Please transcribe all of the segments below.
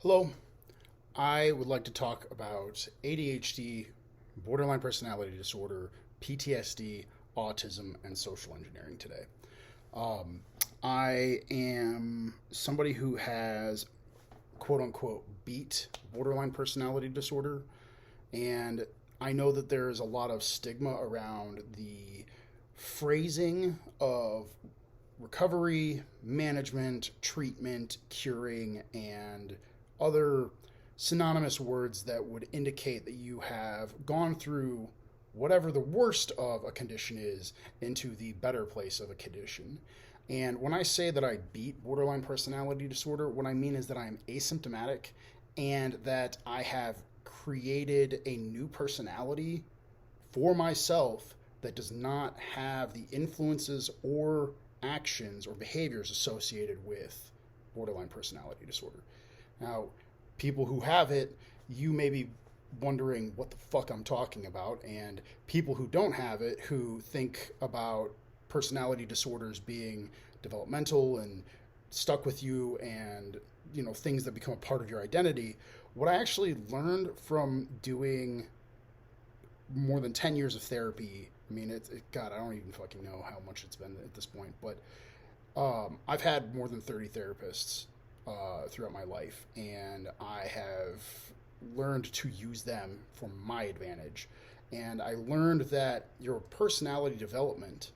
Hello. I would like to talk about ADHD, borderline personality disorder, PTSD, autism, and social engineering today. Um, I am somebody who has quote unquote beat borderline personality disorder, and I know that there is a lot of stigma around the phrasing of recovery, management, treatment, curing, and other synonymous words that would indicate that you have gone through whatever the worst of a condition is into the better place of a condition. And when I say that I beat borderline personality disorder, what I mean is that I am asymptomatic and that I have created a new personality for myself that does not have the influences or actions or behaviors associated with borderline personality disorder. Now, people who have it, you may be wondering what the fuck I'm talking about, and people who don't have it, who think about personality disorders being developmental and stuck with you and, things that become a part of your identity. What I actually learned from doing more than 10 years of therapy, I mean, God, I don't even fucking know how much it's been at this point, but I've had more than 30 therapists throughout my life, and I have learned to use them for my advantage. And I learned that your personality development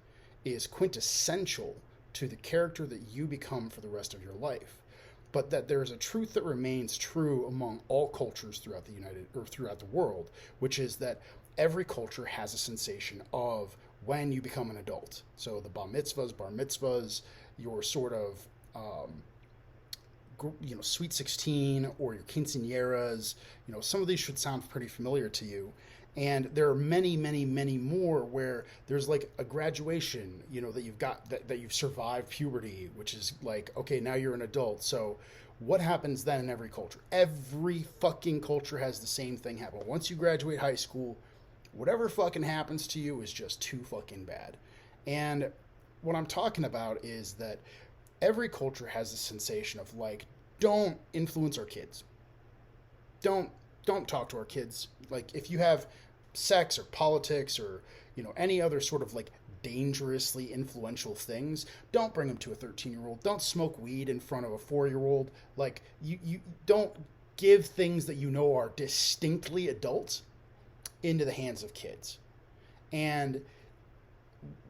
is quintessential to the character that you become for the rest of your life. But that there is a truth that remains true among all cultures throughout throughout the world, which is that every culture has a sensation of when you become an adult. So the bar mitzvahs, your sort of Sweet 16 or your quinceañeras. Some of these should sound pretty familiar to you. And there are many, many, many more where there's like a graduation, that you've got, that you've survived puberty, which is like, okay, now you're an adult. So what happens then in every culture? Every fucking culture has the same thing happen. Once you graduate high school, whatever fucking happens to you is just too fucking bad. And what I'm talking about is that every culture has a sensation of like, don't influence our kids. Don't talk to our kids. Like, if you have sex or politics or any other sort of like dangerously influential things, don't bring them to a 13-year-old. Don't smoke weed in front of a 4-year-old. Like, you don't give things that are distinctly adults into the hands of kids. And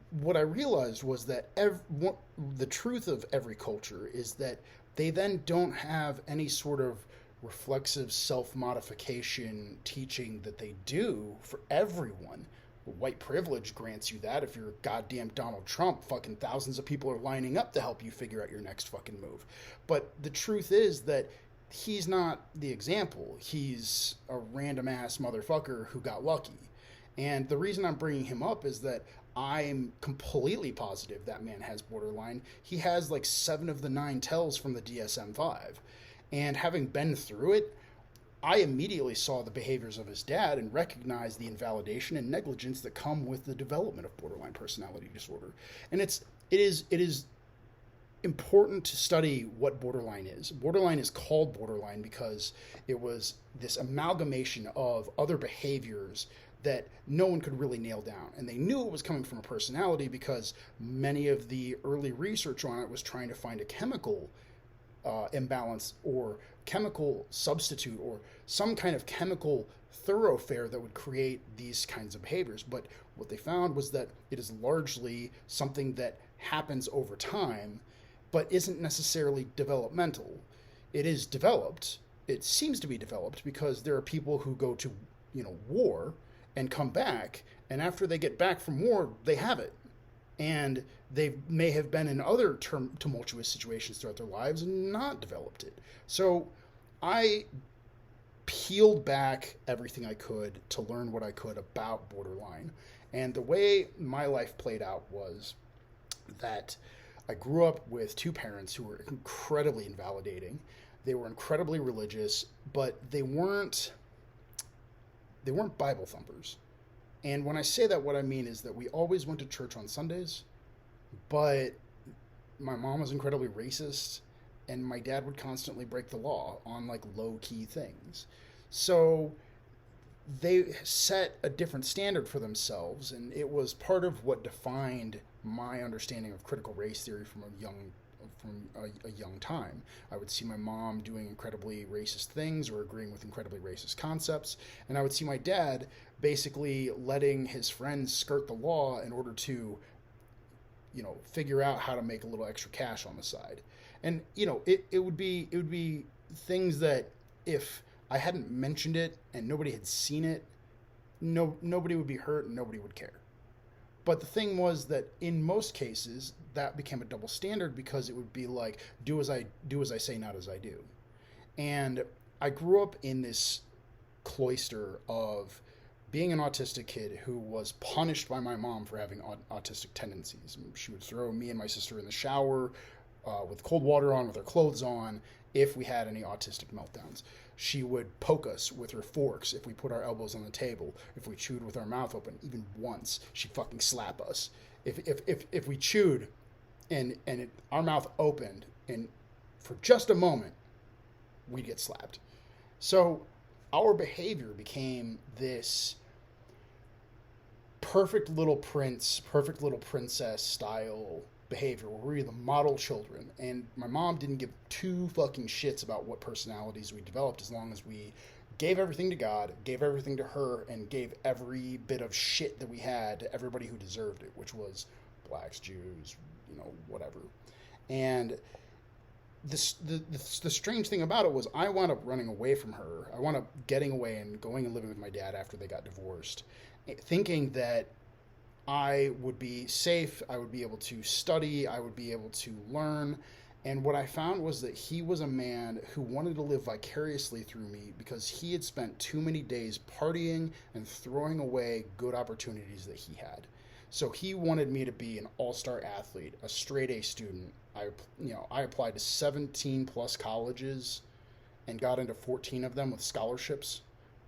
what I realized was that the truth of every culture is that they then don't have any sort of reflexive self-modification teaching that they do for everyone. White privilege grants you that. If you're goddamn Donald Trump, fucking thousands of people are lining up to help you figure out your next fucking move. But the truth is that he's not the example. He's a random ass motherfucker who got lucky. And the reason I'm bringing him up is that I'm completely positive that man has borderline. He has like 7 of the 9 tells from the DSM-5. And having been through it, I immediately saw the behaviors of his dad and recognized the invalidation and negligence that come with the development of borderline personality disorder. And it is important to study what borderline is. Borderline is called borderline because it was this amalgamation of other behaviors that no one could really nail down. And they knew it was coming from a personality because many of the early research on it was trying to find a chemical imbalance or chemical substitute or some kind of chemical thoroughfare that would create these kinds of behaviors. But what they found was that it is largely something that happens over time, but isn't necessarily developmental. It is developed. It seems to be developed because there are people who go to, war and come back, and after they get back from war, they have it. And they may have been in other tumultuous situations throughout their lives and not developed it. So I peeled back everything I could to learn what I could about borderline. And the way my life played out was that I grew up with 2 parents who were incredibly invalidating. They were incredibly religious, but they weren't Bible thumpers. And when I say that, what I mean is that we always went to church on Sundays, but my mom was incredibly racist, and my dad would constantly break the law on like low key things. So they set a different standard for themselves, and it was part of what defined my understanding of critical race theory from a young time. I would see my mom doing incredibly racist things or agreeing with incredibly racist concepts, and I would see my dad basically letting his friends skirt the law in order to, figure out how to make a little extra cash on the side. And it would be things that if I hadn't mentioned it and nobody had seen it, nobody would be hurt and nobody would care. But the thing was that in most cases that became a double standard, because it would be like, do as I say, not as I do. And I grew up in this cloister of being an autistic kid who was punished by my mom for having autistic tendencies. She would throw me and my sister in the shower with cold water on, with our clothes on, if we had any autistic meltdowns. She would poke us with her forks if we put our elbows on the table. If we chewed with our mouth open, even once, she'd fucking slap us. If we chewed and our mouth opened, and for just a moment, we'd get slapped. So our behavior became this perfect little prince, perfect little princess style behavior where we were the model children. And my mom didn't give two fucking shits about what personalities we developed, as long as we gave everything to God, gave everything to her, and gave every bit of shit that we had to everybody who deserved it, which was blacks, Jews, whatever. And the strange thing about it was I wound up running away from her. I wound up getting away and going and living with my dad after they got divorced, thinking that I would be safe, I would be able to study, I would be able to learn. And what I found was that he was a man who wanted to live vicariously through me, because he had spent too many days partying and throwing away good opportunities that he had. So he wanted me to be an all-star athlete, a straight A student. I applied to 17 plus colleges and got into 14 of them with scholarships.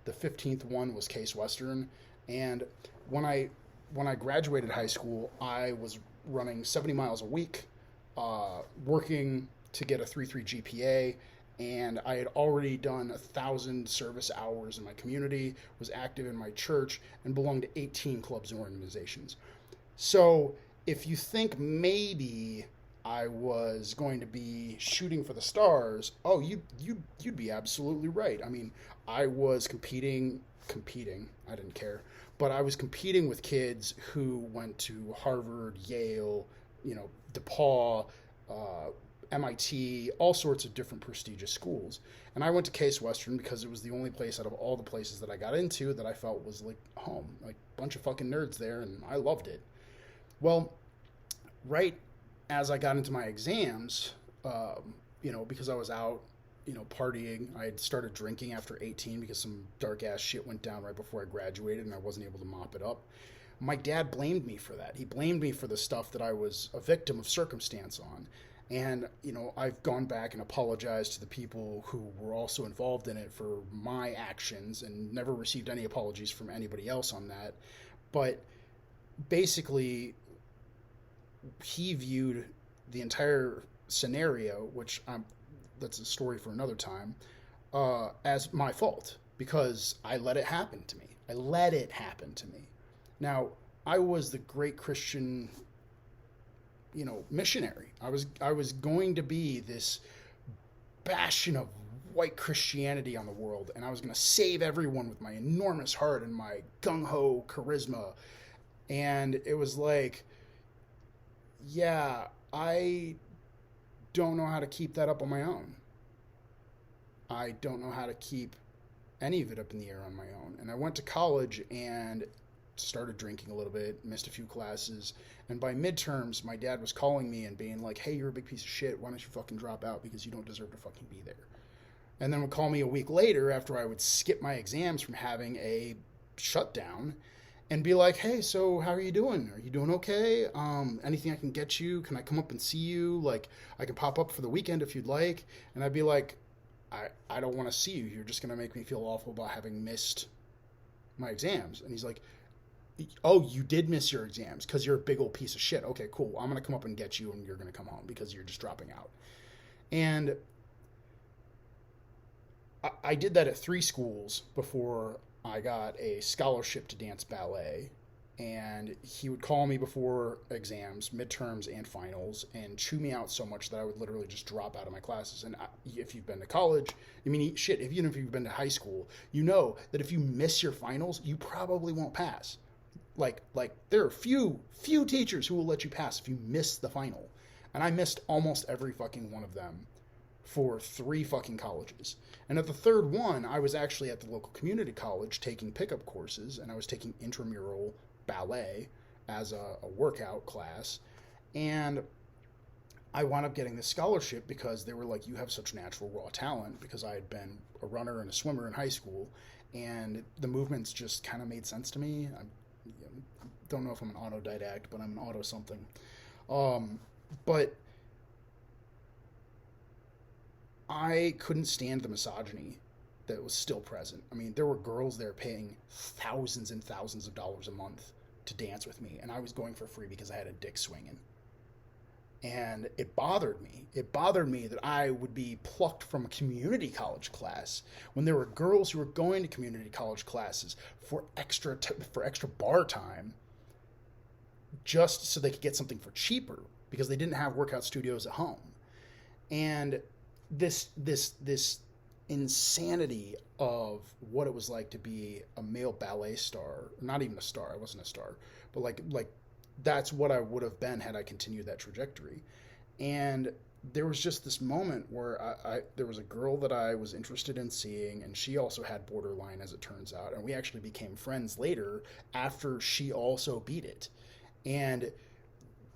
The 15th one was Case Western. And when I graduated high school, I was running 70 miles a week, working to get a 3.3 GPA, and I had already done 1,000 service hours in my community, was active in my church, and belonged to 18 clubs and organizations. So if you think maybe I was going to be shooting for the stars, you'd be absolutely right. I mean, I was competing, I didn't care, but I was competing with kids who went to Harvard, Yale, DePaul, MIT, all sorts of different prestigious schools. And I went to Case Western because it was the only place out of all the places that I got into that I felt was like home, like a bunch of fucking nerds there, and I loved it. Well, right as I got into my exams, because I was out, partying. I had started drinking after 18 because some dark ass shit went down right before I graduated and I wasn't able to mop it up. My dad blamed me for that. He blamed me for the stuff that I was a victim of circumstance on. And, I've gone back and apologized to the people who were also involved in it for my actions, and never received any apologies from anybody else on that. But basically, he viewed the entire scenario, which that's a story for another time, as my fault, because I let it happen to me. Now, I was the great Christian, missionary. I was going to be this bastion of white Christianity on the world, and I was going to save everyone with my enormous heart and my gung-ho charisma. And it was like, yeah, I don't know how to keep that up on my own. I don't know how to keep any of it up in the air on my own. And I went to college and started drinking a little bit, missed a few classes, and by midterms, my dad was calling me and being like, hey, you're a big piece of shit, why don't you fucking drop out because you don't deserve to fucking be there. And then would call me a week later after I would skip my exams from having a shutdown and be like, hey, so how are you doing? Are you doing okay? Anything I can get you? Can I come up and see you? Like, I can pop up for the weekend if you'd like. And I'd be like, I don't want to see you. You're just going to make me feel awful about having missed my exams. And he's like, oh, you did miss your exams because you're a big old piece of shit. Okay, cool. I'm going to come up and get you, and you're going to come home because you're just dropping out. And I did that at 3 schools before I got a scholarship to dance ballet. And he would call me before exams, midterms, and finals, and chew me out so much that I would literally just drop out of my classes. And if you've been to college, I mean, shit, even if you've been to high school, you know that if you miss your finals, you probably won't pass. Like there are few teachers who will let you pass if you miss the final. And I missed almost every fucking one of them for 3 fucking colleges. And at the third one, I was actually at the local community college taking pickup courses, and I was taking intramural ballet as a workout class. And I wound up getting this scholarship because they were like, you have such natural raw talent, because I had been a runner and a swimmer in high school, and the movements just kind of made sense to me. I don't know if I'm an autodidact, but I'm an auto something. But I couldn't stand the misogyny that was still present. I mean, there were girls there paying thousands and thousands of dollars a month to dance with me, and I was going for free because I had a dick swinging. And it bothered me. It bothered me that I would be plucked from a community college class when there were girls who were going to community college classes for extra bar time, just so they could get something for cheaper because they didn't have workout studios at home. And this insanity of what it was like to be a male ballet star, not even a star, I wasn't a star, but like that's what I would have been had I continued that trajectory. And there was just this moment where there was a girl that I was interested in seeing, and she also had borderline, as it turns out, and we actually became friends later after she also beat it. And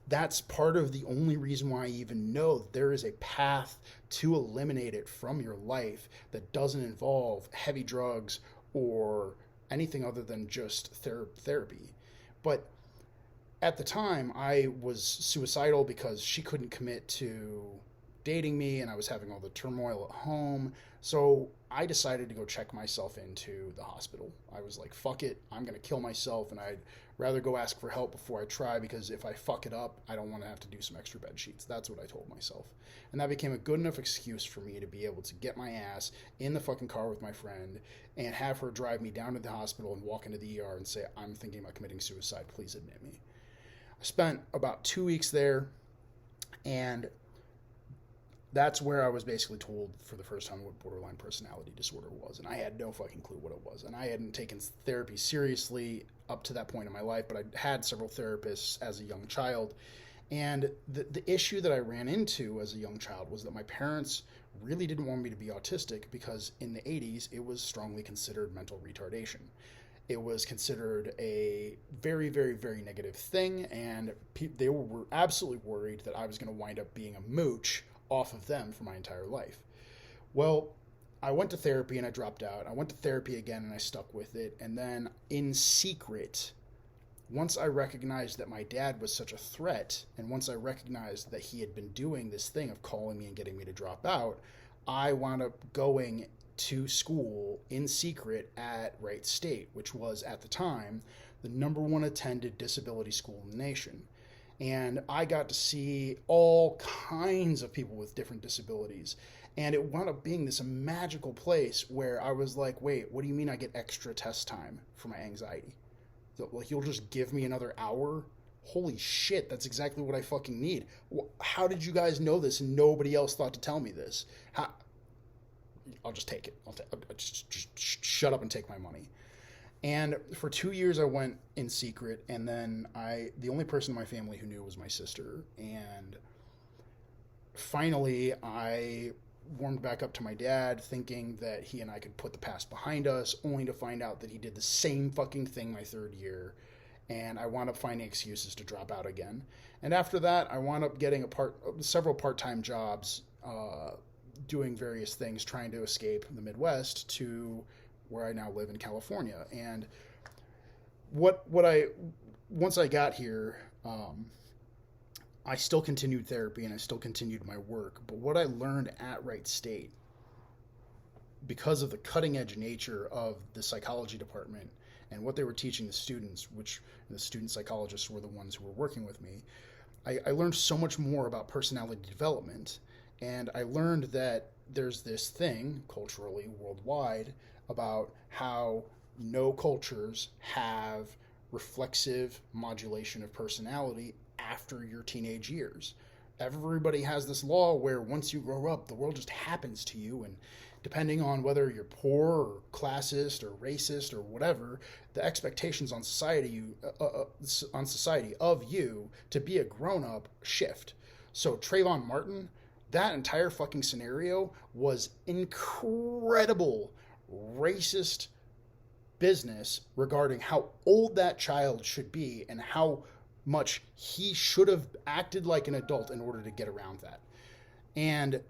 that's part of the only reason why I even know that there is a path to eliminate it from your life that doesn't involve heavy drugs or anything other than just therapy. But at the time, I was suicidal because she couldn't commit to dating me, and I was having all the turmoil at home. So I decided to go check myself into the hospital. I was like, fuck it, I'm going to kill myself, and I'd rather go ask for help before I try, because if I fuck it up, I don't want to have to do some extra bed sheets. That's what I told myself. And that became a good enough excuse for me to be able to get my ass in the fucking car with my friend and have her drive me down to the hospital and walk into the ER and say, I'm thinking about committing suicide, please admit me. I spent about 2 weeks there, and that's where I was basically told for the first time what borderline personality disorder was. And I had no fucking clue what it was. And I hadn't taken therapy seriously up to that point in my life, but I had several therapists as a young child. And the issue that I ran into as a young child was that my parents really didn't want me to be autistic, because in the 80s, it was strongly considered mental retardation. It was considered a very, very, very negative thing, and they were absolutely worried that I was going to wind up being a mooch off of them for my entire life. Well, I went to therapy and I dropped out. I went to therapy again and I stuck with it. And then in secret, once I recognized that my dad was such a threat, and once I recognized that he had been doing this thing of calling me and getting me to drop out, I wound up going to school in secret at Wright State, which was at the time the #1 attended disability school in the nation. And I got to see all kinds of people with different disabilities. And it wound up being this magical place where I was like, wait, what do you mean I get extra test time for my anxiety? So, like, you'll just give me another hour? Holy shit, that's exactly what I fucking need. How did you guys know this and nobody else thought to tell me this? I'll just take it. I'll just shut up and take my money. And for 2 years I went in secret, and then the only person in my family who knew was my sister. And finally I warmed back up to my dad, thinking that he and I could put the past behind us, only to find out that he did the same fucking thing my 3rd year. And I wound up finding excuses to drop out again. And after that, I wound up getting several part-time jobs, doing various things, trying to escape the Midwest to where I now live in California. And once I got here, I still continued therapy and I still continued my work. But what I learned at Wright State, because of the cutting edge nature of the psychology department and what they were teaching the students, which the student psychologists were the ones who were working with me, I learned so much more about personality development And I learned that there's this thing culturally worldwide about how no cultures have reflexive modulation of personality after your teenage years. Everybody has this law where once you grow up, the world just happens to you, and depending on whether you're poor or classist or racist or whatever, the expectations on society of you to be a grown up shift. So Trayvon Martin, that entire fucking scenario was incredible racist business regarding how old that child should be and how much he should have acted like an adult in order to get around that. And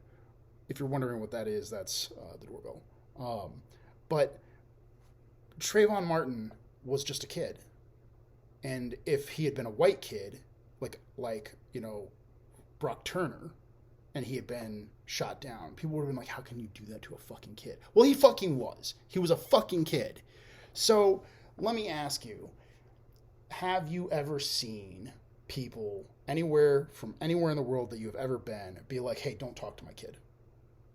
if you're wondering what that is, that's the doorbell. But Trayvon Martin was just a kid. And if he had been a white kid, like Brock Turner, and he had been shot down, people would have been like, how can you do that to a fucking kid? Well, he fucking was. He was a fucking kid. So let me ask you, have you ever seen people anywhere in the world that you've ever been be like, hey, don't talk to my kid.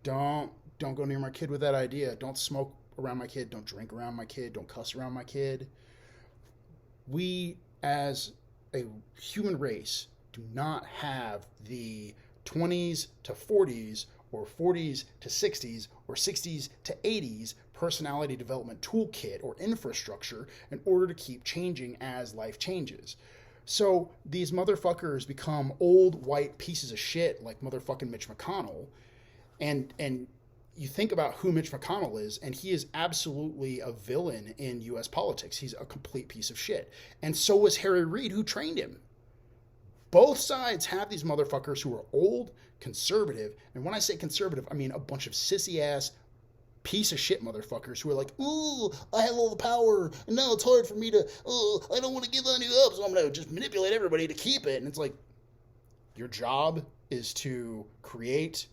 Don't go near my kid with that idea. Don't smoke around my kid. Don't drink around my kid. Don't cuss around my kid. We, as a human race, do not have the 20s to 40s or 40s to 60s or 60s to 80s personality development toolkit or infrastructure in order to keep changing as life changes. So these motherfuckers become old white pieces of shit like motherfucking Mitch McConnell. And you think about who Mitch McConnell is, and he is absolutely a villain in U.S. politics. He's a complete piece of shit. And so was Harry Reid, who trained him. Both sides have these motherfuckers who are old, conservative, and when I say conservative, I mean a bunch of sissy-ass piece of shit motherfuckers who are like, ooh, I have all the power, and now it's hard for me to, I don't want to give any up, so I'm going to just manipulate everybody to keep it. And it's like, your job is to create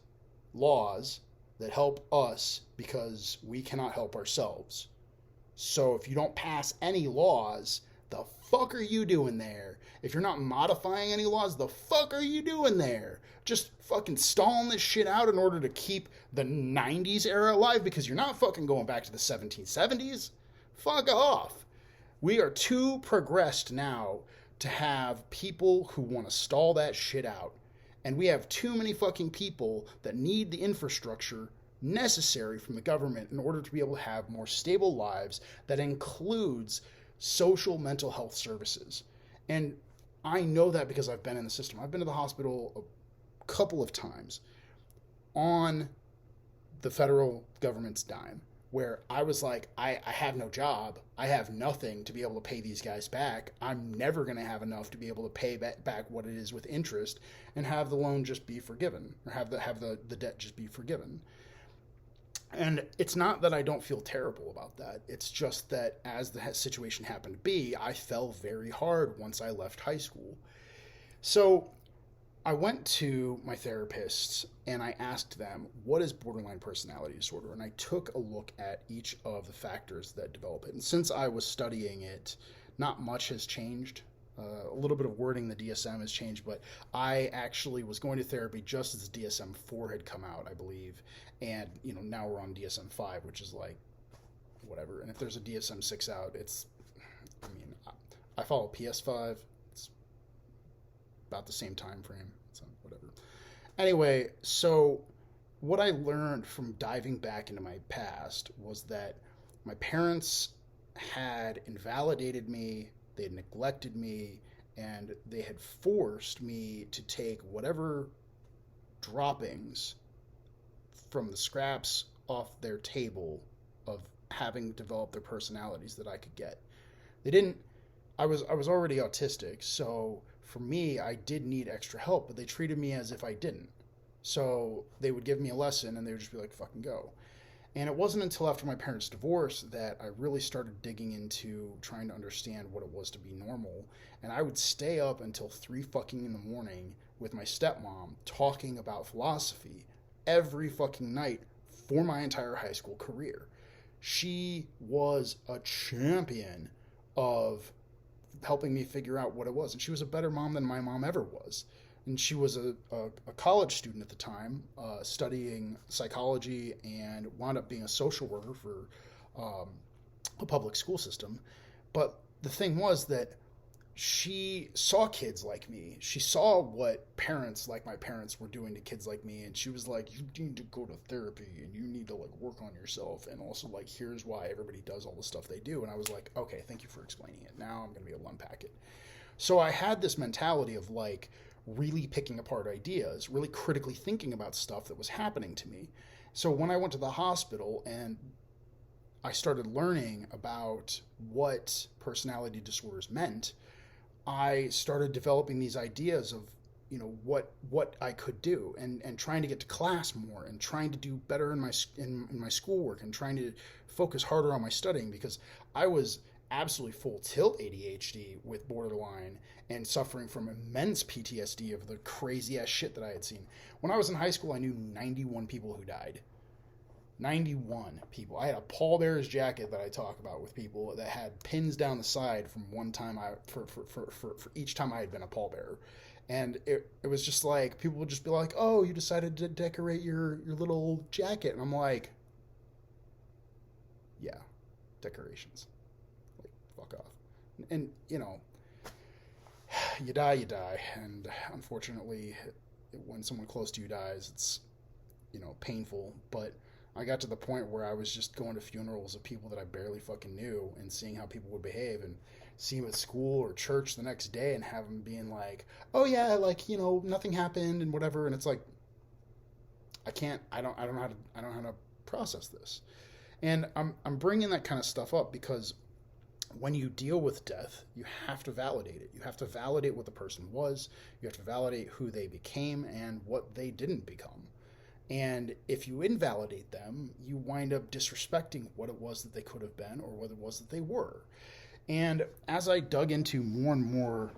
laws that help us because we cannot help ourselves. So if you don't pass any laws, the fuck are you doing there? If you're not modifying any laws, the fuck are you doing there? Just fucking stalling this shit out in order to keep the 90s era alive because you're not fucking going back to the 1770s? Fuck off. We are too progressed now to have people who want to stall that shit out. And we have too many fucking people that need the infrastructure necessary from the government in order to be able to have more stable lives that includes social mental health services. And I know that because I've been in the system. I've been to the hospital a couple of times on the federal government's dime, where I was like, I have no job. I have nothing to be able to pay these guys back. I'm never going to have enough to be able to pay back what it is with interest and have the loan just be forgiven, or have the debt just be forgiven. And it's not that I don't feel terrible about that. It's just that as the situation happened to be, I fell very hard once I left high school. So I went to my therapists and I asked them, what is borderline personality disorder? And I took a look at each of the factors that develop it. And since I was studying it, not much has changed. A little bit of wording, the DSM has changed, but I actually was going to therapy just as the DSM-4 had come out, I believe. And, now we're on DSM-5, which is like, whatever. And if there's a DSM-6 out, I follow PS5. It's about the same time frame. So whatever. Anyway, so what I learned from diving back into my past was that my parents had invalidated me, they had neglected me, and they had forced me to take whatever droppings from the scraps off their table of having developed their personalities that I could get. They didn't, I was already autistic, so for me, I did need extra help, but they treated me as if I didn't. So they would give me a lesson and they would just be like, fucking go. And it wasn't until after my parents' divorce that I really started digging into trying to understand what it was to be normal. And I would stay up until 3 fucking in the morning with my stepmom talking about philosophy every fucking night for my entire high school career. She was a champion of helping me figure out what it was. And she was a better mom than my mom ever was. and she was a college student at the time, studying psychology, and wound up being a social worker for a public school system. But the thing was that she saw kids like me. She saw what parents like my parents were doing to kids like me, and she was like, "You need to go to therapy, and you need to like work on yourself, and also like here's why everybody does all the stuff they do." And I was like, "Okay, thank you for explaining it. Now I'm gonna be able to unpack it." So I had this mentality of like really picking apart ideas, really critically thinking about stuff that was happening to me. So when I went to the hospital and I started learning about what personality disorders meant, I started developing these ideas of, what I could do, and trying to get to class more, and trying to do better in my schoolwork, and trying to focus harder on my studying, because I was absolutely full tilt ADHD with borderline and suffering from immense PTSD of the crazy ass shit that I had seen. When I was in high school, I knew 91 people who died. 91 people. I had a pallbearer's jacket that I talk about with people that had pins down the side from one time for each time I had been a pallbearer. And it was just like, people would just be like, "Oh, you decided to decorate your little jacket." And I'm like, "Yeah, decorations. Like, fuck off." And, you die. And unfortunately, when someone close to you dies, it's, painful. But I got to the point where I was just going to funerals of people that I barely fucking knew, and seeing how people would behave, and see them at school or church the next day, and have them being like, "Oh yeah, like, nothing happened," and whatever. And it's like, I don't know how to process this. And I'm bringing that kind of stuff up because when you deal with death, you have to validate it. You have to validate what the person was. You have to validate who they became and what they didn't become. And if you invalidate them, you wind up disrespecting what it was that they could have been, or what it was that they were. And as I dug into more and more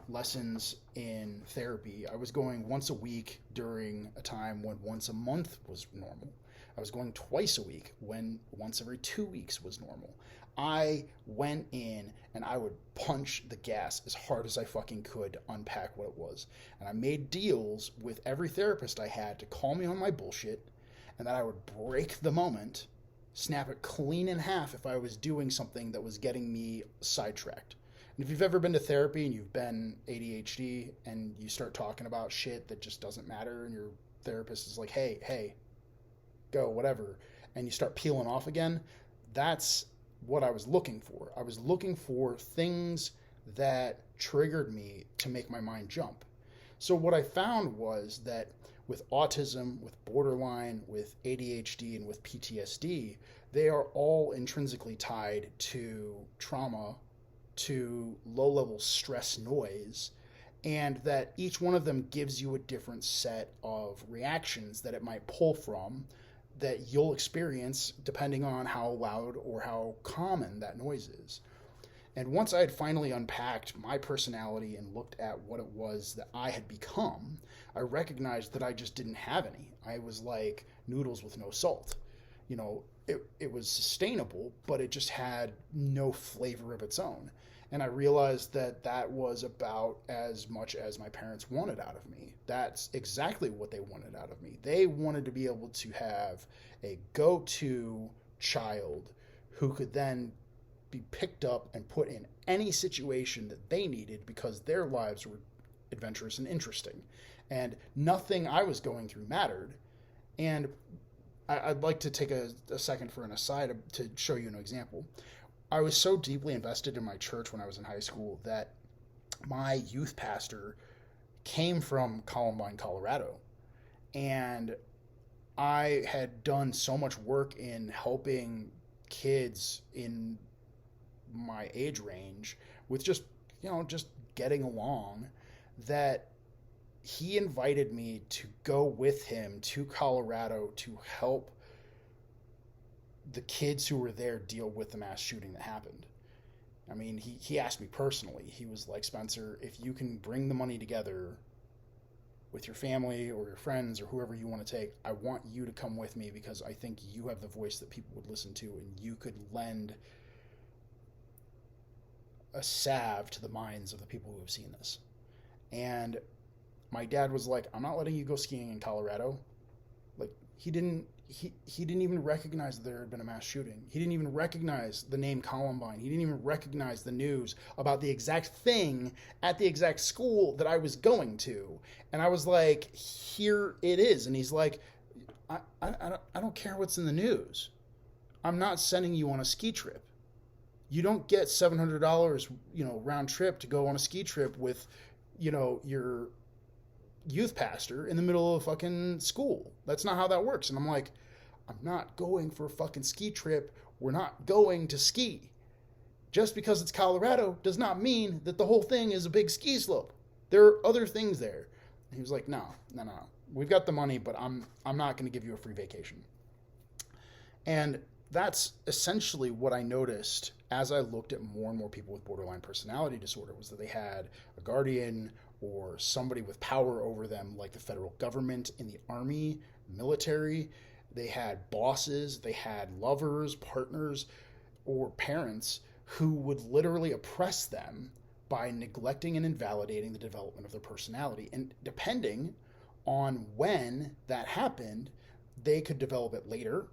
lessons in therapy, I was going once a week during a time when once a month was normal. I was going twice a week when once every 2 weeks was normal. I went in and I would punch the gas as hard as I fucking could to unpack what it was. And I made deals with every therapist I had to call me on my bullshit, and that I would break the moment, snap it clean in half if I was doing something that was getting me sidetracked. And if you've ever been to therapy and you've been ADHD and you start talking about shit that just doesn't matter, and your therapist is like, hey, go, whatever, and you start peeling off again, that's what I was looking for. I was looking for things that triggered me to make my mind jump. So what I found was that with autism, with borderline, with ADHD, and with PTSD, they are all intrinsically tied to trauma, to low-level stress noise, and that each one of them gives you a different set of reactions that it might pull from, that you'll experience depending on how loud or how common that noise is. And once I had finally unpacked my personality and looked at what it was that I had become, I recognized that I just didn't have any. I was like noodles with no salt. It was sustainable, but it just had no flavor of its own. And I realized that that was about as much as my parents wanted out of me. That's exactly what they wanted out of me. They wanted to be able to have a go-to child who could then be picked up and put in any situation that they needed, because their lives were adventurous and interesting. And nothing I was going through mattered. And I'd like to take a second for an aside to show you an example. I was so deeply invested in my church when I was in high school that my youth pastor came from Columbine, Colorado. And I had done so much work in helping kids in my age range with just getting along, that he invited me to go with him to Colorado to help the kids who were there deal with the mass shooting that happened. I mean, he asked me personally. He was like, "Spencer, if you can bring the money together with your family or your friends or whoever you want to take, I want you to come with me, because I think you have the voice that people would listen to, and you could lend a salve to the minds of the people who have seen this." And my dad was like, I'm not letting you go skiing in Colorado. Like, he didn't even recognize that there had been a mass shooting. He didn't even recognize the name Columbine. He didn't even recognize the news about the exact thing at the exact school that I was going to. And I was like, here it is. And he's like, I don't care what's in the news. I'm not sending you on a ski trip. You don't get $700, round trip to go on a ski trip with, your youth pastor in the middle of fucking school. That's not how that works. And I'm like, I'm not going for a fucking ski trip. We're not going to ski. Just because it's Colorado does not mean that the whole thing is a big ski slope. There are other things there. And he was like, no. We've got the money, but I'm not going to give you a free vacation. And that's essentially what I noticed as I looked at more and more people with borderline personality disorder, was that they had a guardian or somebody with power over them, like the federal government, in the army, military. They had bosses, they had lovers, partners, or parents who would literally oppress them by neglecting and invalidating the development of their personality. And depending on when that happened, they could develop it later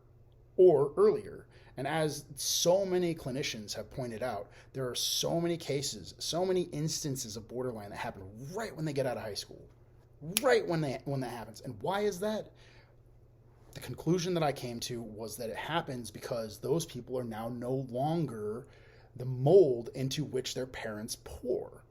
or earlier. And as so many clinicians have pointed out, there are so many cases, so many instances of borderline that happen right when they get out of high school, right when that happens. And why is that? The conclusion that I came to was that it happens because those people are now no longer the mold into which their parents pour.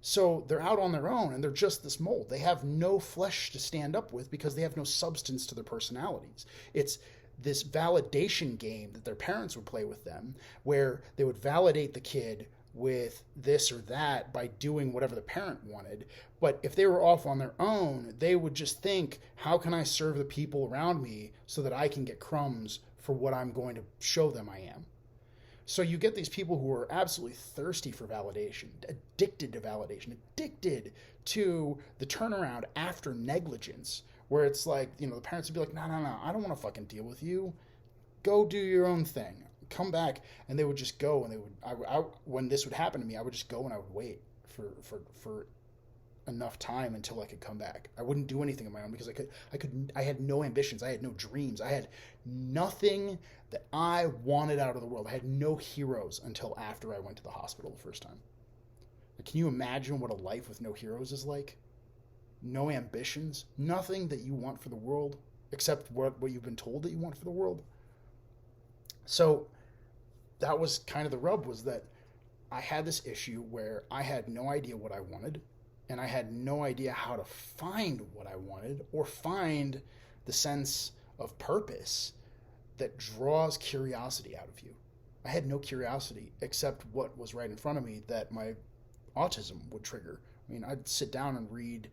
So they're out on their own and they're just this mold. They have no flesh to stand up with because they have no substance to their personalities. It's this validation game that their parents would play with them, where they would validate the kid with this or that by doing whatever the parent wanted. But if they were off on their own, they would just think, how can I serve the people around me so that I can get crumbs for what I'm going to show them I am? So you get these people who are absolutely thirsty for validation, addicted to validation, addicted to the turnaround after negligence, where it's like, the parents would be like, no, I don't want to fucking deal with you. Go do your own thing. Come back. And they would just go, and they would, when this would happen to me, I would just go and I would wait for enough time until I could come back. I wouldn't do anything on my own because I had no ambitions. I had no dreams. I had nothing that I wanted out of the world. I had no heroes until after I went to the hospital the first time. Like, can you imagine what a life with no heroes is like? No ambitions, nothing that you want for the world except what you've been told that you want for the world. So that was kind of the rub, was that I had this issue where I had no idea what I wanted, and I had no idea how to find what I wanted or find the sense of purpose that draws curiosity out of you. I had no curiosity except what was right in front of me that my autism would trigger. I mean, I'd sit down and read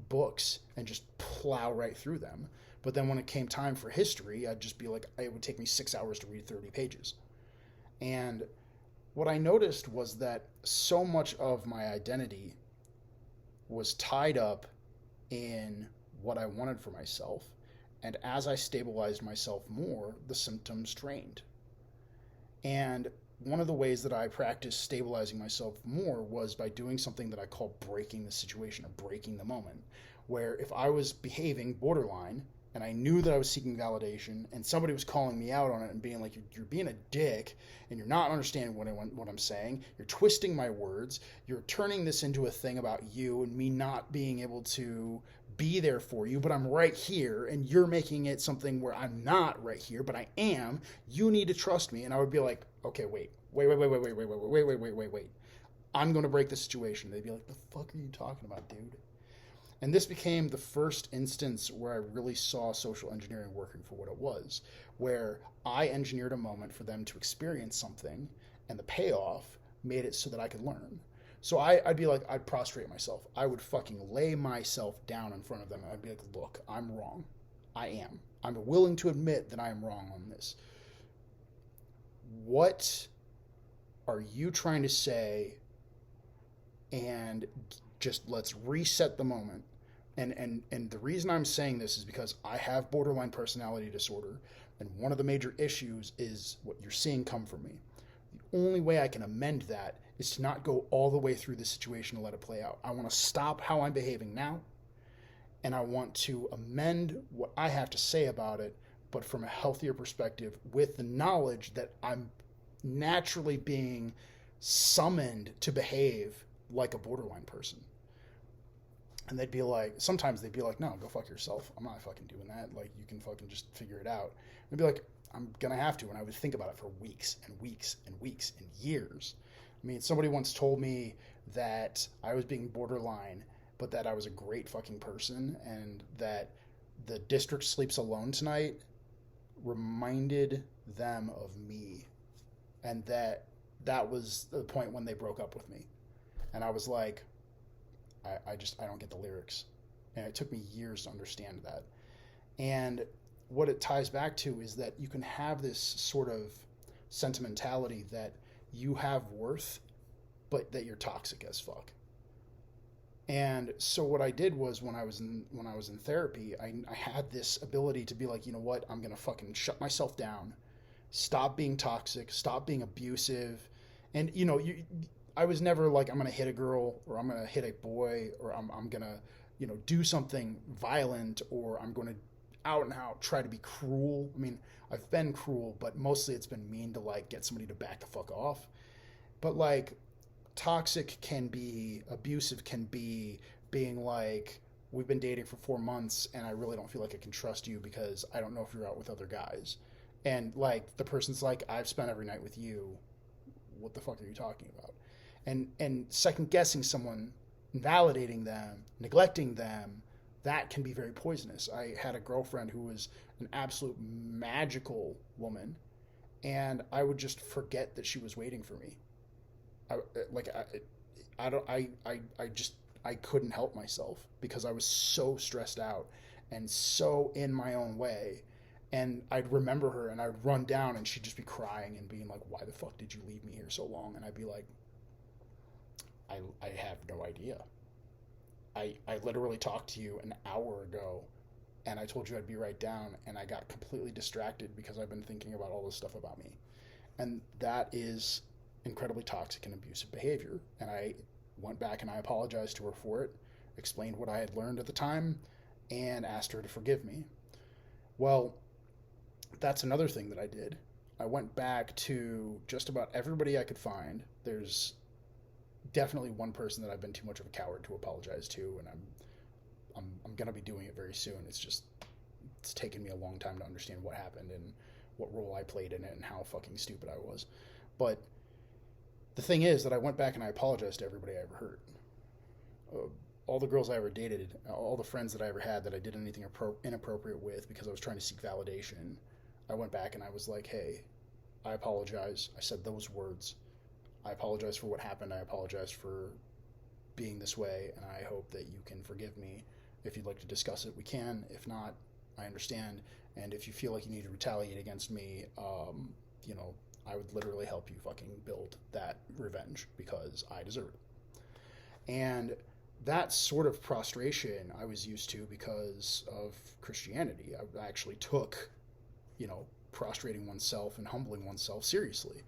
books and just plow right through them. But then when it came time for history, I'd just be like, it would take me 6 hours to read 30 pages. And what I noticed was that so much of my identity was tied up in what I wanted for myself. And as I stabilized myself more, the symptoms drained. And one of the ways that I practiced stabilizing myself more was by doing something that I call breaking the situation, or breaking the moment, where if I was behaving borderline and I knew that I was seeking validation and somebody was calling me out on it and being like, you're being a dick and you're not understanding what I'm saying, you're twisting my words, you're turning this into a thing about you and me not being able to be there for you, but I'm right here, and you're making it something where I'm not right here, but I am. You need to trust me. And I would be like, okay, wait. I'm going to break the situation. They'd be like, the fuck are you talking about, dude? And this became the first instance where I really saw social engineering working for what it was, where I engineered a moment for them to experience something, and the payoff made it so that I could learn. So I'd be like, I'd prostrate myself. I would fucking lay myself down in front of them. And I'd be like, look, I'm wrong. I am. I'm willing to admit that I am wrong on this. What are you trying to say? And just let's reset the moment. And the reason I'm saying this is because I have borderline personality disorder. And one of the major issues is what you're seeing come from me. The only way I can amend that is to not go all the way through the situation and let it play out. I want to stop how I'm behaving now, and I want to amend what I have to say about it, but from a healthier perspective, with the knowledge that I'm naturally being summoned to behave like a borderline person. And they'd be like, sometimes they'd be like, no, go fuck yourself. I'm not fucking doing that. Like, you can fucking just figure it out. And I'd be like, I'm going to have to. And I would think about it for weeks and weeks and weeks and years. I mean, somebody once told me that I was being borderline, but that I was a great fucking person, and that the district sleeps alone tonight reminded them of me. And that was the point when they broke up with me. And I was like, I don't get the lyrics. And it took me years to understand that. And what it ties back to is that you can have this sort of sentimentality that you have worth, but that you're toxic as fuck. And so what I did was, when I was in therapy, I had this ability to be like, you know what, I'm gonna fucking shut myself down, stop being toxic, stop being abusive. And I was never like, I'm gonna hit a girl, or I'm gonna hit a boy, or I'm gonna do something violent, or I'm gonna out and out try to be cruel. I mean, I've been cruel, but mostly it's been mean to like get somebody to back the fuck off. But like, toxic can be, abusive can be being like, we've been dating for 4 months and I really don't feel like I can trust you because I don't know if you're out with other guys. And like, the person's like, I've spent every night with you. What the fuck are you talking about? And second guessing someone, validating them, neglecting them, that can be very poisonous. I had a girlfriend who was an absolute magical woman, and I would just forget that she was waiting for me. I couldn't help myself because I was so stressed out and so in my own way. And I'd remember her and I'd run down and she'd just be crying and being like, why the fuck did you leave me here so long? And I'd be like, I have no idea. I literally talked to you an hour ago and I told you I'd be right down, and I got completely distracted because I've been thinking about all this stuff about me. And that is incredibly toxic and abusive behavior. And I went back and I apologized to her for it, explained what I had learned at the time, and asked her to forgive me. Well, that's another thing that I did. I went back to just about everybody I could find. There's definitely one person that I've been too much of a coward to apologize to, and I'm going to be doing it very soon. It's taken me a long time to understand what happened and what role I played in it and how fucking stupid I was. But the thing is that I went back and I apologized to everybody I ever hurt. All the girls I ever dated, all the friends that I ever had that I did anything inappropriate with because I was trying to seek validation, I went back and I was like, hey, I apologize. I said those words. I apologize for what happened. I apologize for being this way, and I hope that you can forgive me. If you'd like to discuss it, we can. If not, I understand. And if you feel like you need to retaliate against me, I would literally help you fucking build that revenge because I deserve it. And that sort of prostration I was used to because of Christianity. I actually took, prostrating oneself and humbling oneself seriously.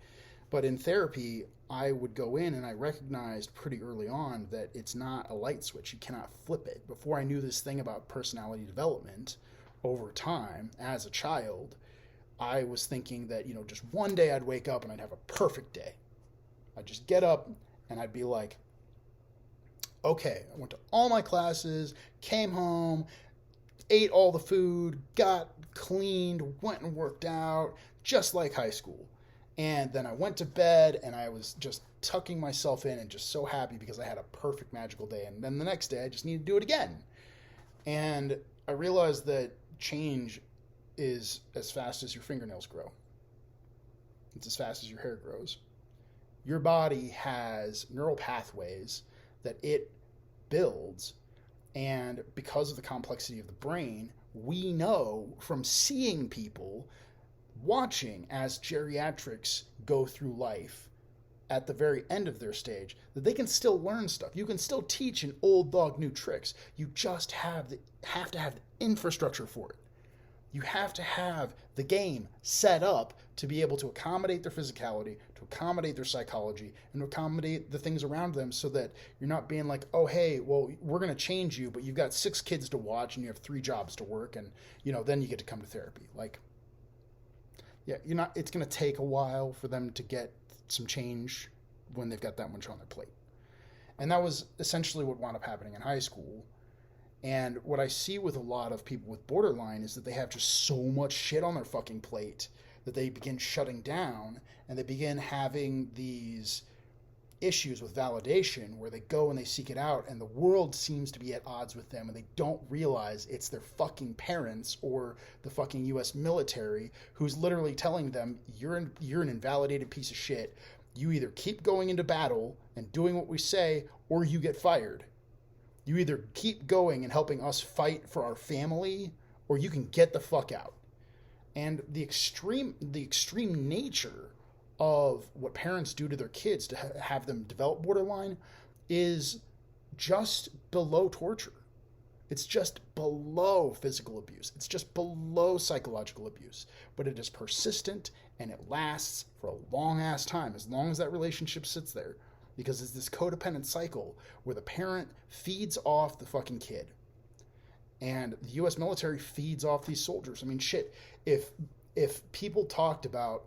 But in therapy, I would go in and I recognized pretty early on that it's not a light switch. You cannot flip it. Before I knew this thing about personality development, over time, as a child, I was thinking that, just one day I'd wake up and I'd have a perfect day. I'd just get up and I'd be like, okay, I went to all my classes, came home, ate all the food, got cleaned, went and worked out, just like high school. And then I went to bed and I was just tucking myself in and just so happy because I had a perfect magical day. And then the next day I just needed to do it again. And I realized that change is as fast as your fingernails grow. It's as fast as your hair grows. Your body has neural pathways that it builds, and because of the complexity of the brain, we know from seeing people, watching as geriatrics go through life at the very end of their stage, that they can still learn stuff. You can still teach an old dog new tricks. You just have to have the infrastructure for it. You have to have the game set up to be able to accommodate their physicality, to accommodate their psychology, and to accommodate the things around them, so that you're not being like, oh, hey, well, we're going to change you, but you've got 6 kids to watch and you have 3 jobs to work, and, then you get to come to therapy. Like, yeah, it's going to take a while for them to get some change when they've got that much on their plate. And that was essentially what wound up happening in high school. And what I see with a lot of people with borderline is that they have just so much shit on their fucking plate that they begin shutting down, and they begin having these issues with validation where they go and they seek it out, and the world seems to be at odds with them, and they don't realize it's their fucking parents or the fucking US military who's literally telling them, you're an invalidated piece of shit. You either keep going into battle and doing what we say, or you get fired. You either keep going and helping us fight for our family, or you can get the fuck out. And the extreme nature of what parents do to their kids to have them develop borderline is just below torture. It's just below physical abuse. It's just below psychological abuse. But it is persistent, and it lasts for a long ass time, as long as that relationship sits there. Because it's this codependent cycle where the parent feeds off the fucking kid. And the US military feeds off these soldiers. I mean, shit, if people talked about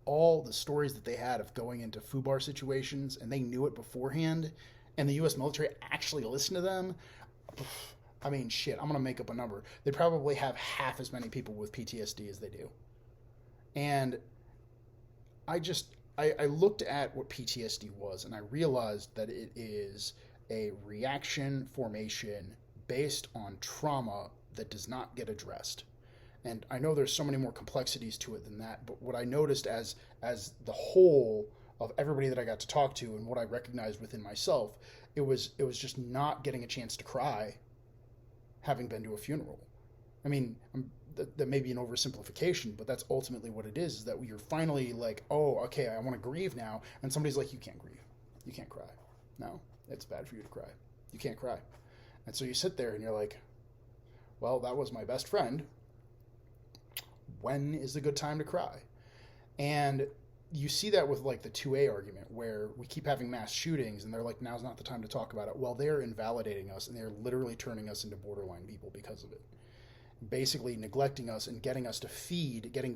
all the stories that they had of going into FUBAR situations and they knew it beforehand, and the US military actually listened to them, I mean, shit, I'm going to make up a number. They probably have half as many people with PTSD as they do. And I looked at what PTSD was, and I realized that it is a reaction formation based on trauma that does not get addressed. And I know there's so many more complexities to it than that, but what I noticed as the whole of everybody that I got to talk to and what I recognized within myself, it was just not getting a chance to cry having been to a funeral. I mean, that may be an oversimplification, but that's ultimately what it is that you're finally like, oh, okay, I want to grieve now. And somebody's like, you can't grieve. You can't cry. No, it's bad for you to cry. You can't cry. And so you sit there and you're like, well, that was my best friend. When is the good time to cry? And you see that with like the 2A argument where we keep having mass shootings and they're like, now's not the time to talk about it. Well, they're invalidating us and they're literally turning us into borderline people because of it. Basically neglecting us and getting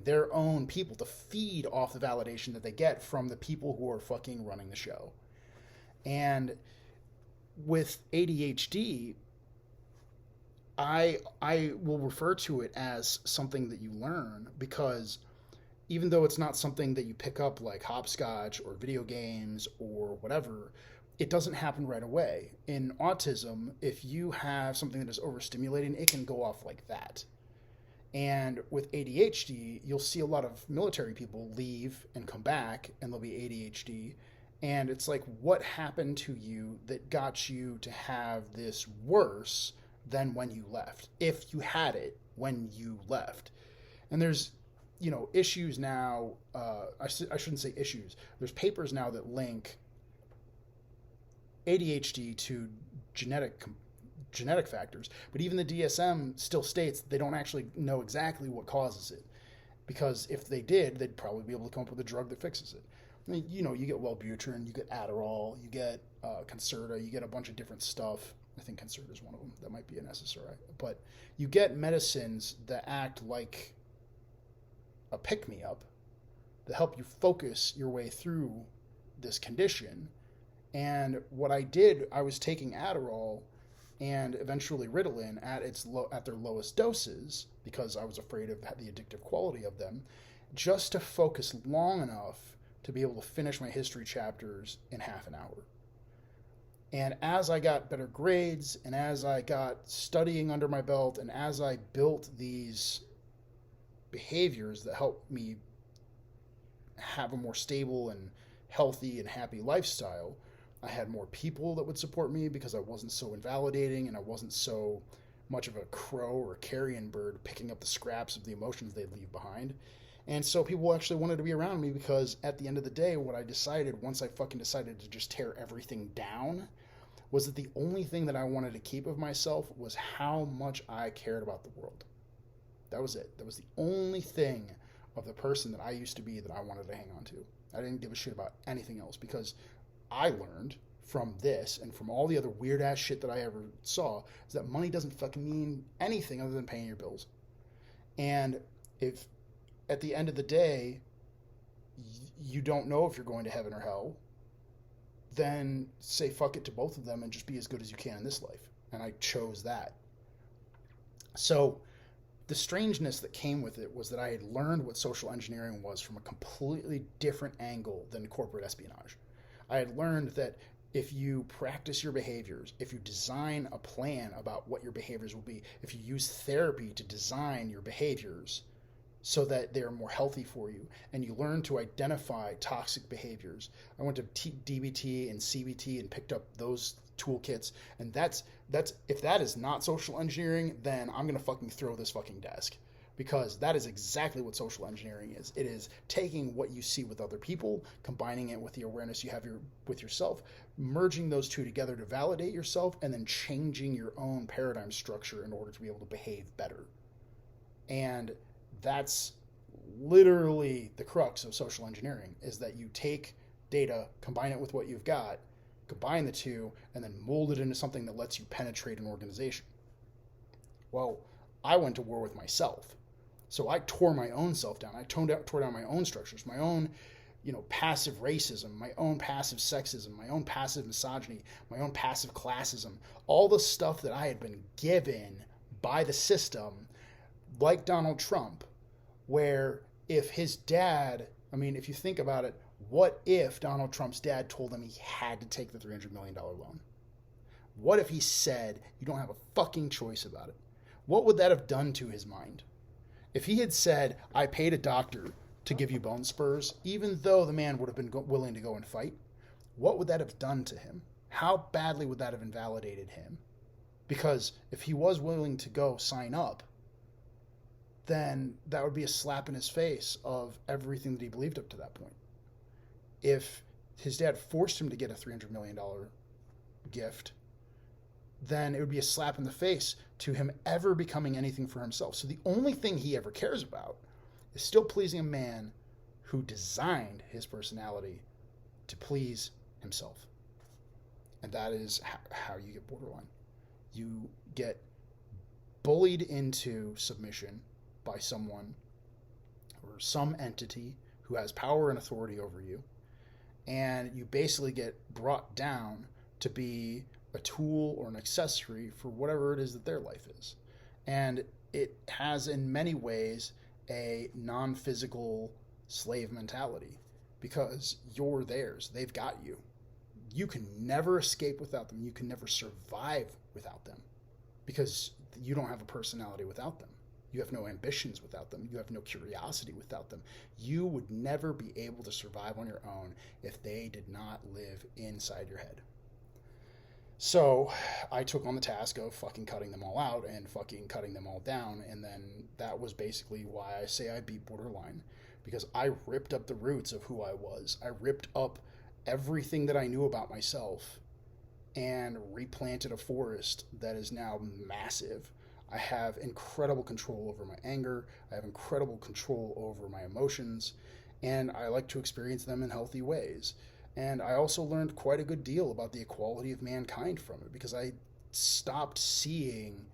their own people to feed off the validation that they get from the people who are fucking running the show. And with ADHD, I will refer to it as something that you learn, because even though it's not something that you pick up like hopscotch or video games or whatever, it doesn't happen right away. In autism, if you have something that is overstimulating, it can go off like that. And with ADHD, you'll see a lot of military people leave and come back, and they'll be ADHD. And it's like, what happened to you that got you to have this worse than when you left, if you had it when you left? And there's, issues now. I shouldn't say issues. There's papers now that link ADHD to genetic factors, but even the DSM still states they don't actually know exactly what causes it, because if they did, they'd probably be able to come up with a drug that fixes it. I mean, you get Wellbutrin, you get Adderall, you get Concerta, you get a bunch of different stuff. I think Concerta is one of them. That might be an SSRI. But you get medicines that act like a pick-me-up that help you focus your way through this condition. And what I did, I was taking Adderall and eventually Ritalin at their lowest doses, because I was afraid of the addictive quality of them, just to focus long enough to be able to finish my history chapters in half an hour. And as I got better grades, and as I got studying under my belt, and as I built these behaviors that helped me have a more stable and healthy and happy lifestyle, I had more people that would support me because I wasn't so invalidating and I wasn't so much of a crow or carrion bird picking up the scraps of the emotions they'd leave behind. And so people actually wanted to be around me, because at the end of the day, what I decided, once I fucking decided to just tear everything down, was that the only thing that I wanted to keep of myself was how much I cared about the world. That was it. That was the only thing of the person that I used to be that I wanted to hang on to. I didn't give a shit about anything else because I learned from this and from all the other weird ass shit that I ever saw is that money doesn't fucking mean anything other than paying your bills. And if at the end of the day you don't know if you're going to heaven or hell, then say fuck it to both of them and just be as good as you can in this life. And I chose that. So the strangeness that came with it was that I had learned what social engineering was from a completely different angle than corporate espionage. I had learned that if you practice your behaviors, if you design a plan about what your behaviors will be, if you use therapy to design your behaviors so that they're more healthy for you, and you learn to identify toxic behaviors. I went to DBT and CBT and picked up those toolkits, and that's if that is not social engineering, then I'm gonna fucking throw this fucking desk, because that is exactly what social engineering is. It is taking what you see with other people, combining it with the awareness you have with yourself, merging those two together to validate yourself, and then changing your own paradigm structure in order to be able to behave better. And that's literally the crux of social engineering, is that you take data, combine it with what you've got, combine the two, and then mold it into something that lets you penetrate an organization. Well, I went to war with myself. So I tore my own self down. I tore down my own structures, my own, passive racism, my own passive sexism, my own passive misogyny, my own passive classism, all the stuff that I had been given by the system, like Donald Trump, where if his dad, if you think about it, what if Donald Trump's dad told him he had to take the $300 million loan? What if he said, you don't have a fucking choice about it? What would that have done to his mind? If he had said, I paid a doctor to give you bone spurs, even though the man would have been willing to go and fight, what would that have done to him? How badly would that have invalidated him? Because if he was willing to go sign up, then that would be a slap in his face of everything that he believed up to that point. If his dad forced him to get a $300 million gift, then it would be a slap in the face to him ever becoming anything for himself. So the only thing he ever cares about is still pleasing a man who designed his personality to please himself. And that is how you get borderline. You get bullied into submission by someone or some entity who has power and authority over you, and you basically get brought down to be a tool or an accessory for whatever it is that their life is. And it has in many ways a non-physical slave mentality, because you're theirs. They've got you. You can never escape without them. You can never survive without them, because you don't have a personality without them. You have no ambitions without them. You have no curiosity without them. You would never be able to survive on your own if they did not live inside your head. So I took on the task of fucking cutting them all out and fucking cutting them all down. And then that was basically why I say I beat borderline, because I ripped up the roots of who I was. I ripped up everything that I knew about myself and replanted a forest that is now massive. I have incredible control over my anger. I have incredible control over my emotions, and I like to experience them in healthy ways. And I also learned quite a good deal about the equality of mankind from it, because I stopped seeing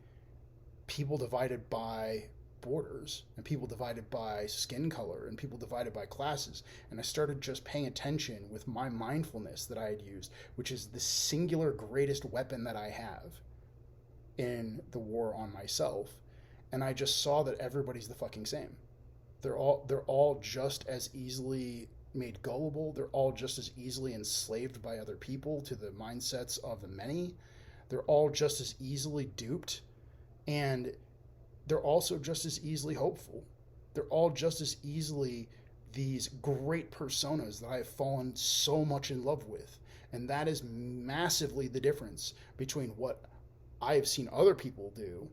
people divided by borders and people divided by skin color and people divided by classes. And I started just paying attention with my mindfulness that I had used, which is the singular greatest weapon that I have in the war on myself. And I just saw that everybody's the fucking same. They're all just as easily made gullible. They're all just as easily enslaved by other people to the mindsets of the many. They're all just as easily duped, and they're also just as easily hopeful. They're all just as easily these great personas that I have fallen so much in love with. And that is massively the difference between what I have seen other people do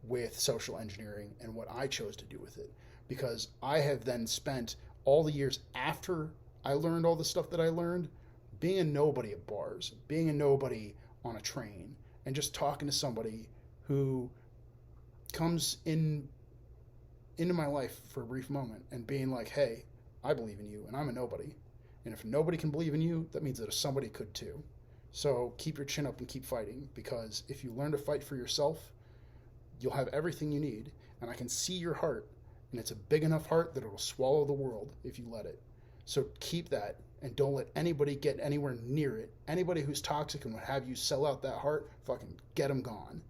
with social engineering and what I chose to do with it. Because I have then spent all the years after I learned all the stuff that I learned being a nobody at bars, being a nobody on a train, and just talking to somebody who comes in into my life for a brief moment and being like, hey, I believe in you and I'm a nobody. And if nobody can believe in you, that means that somebody could too. So keep your chin up and keep fighting, because if you learn to fight for yourself, you'll have everything you need. And I can see your heart, and it's a big enough heart that it'll swallow the world if you let it. So keep that, and don't let anybody get anywhere near it. Anybody who's toxic and would have you sell out that heart, fucking get them gone.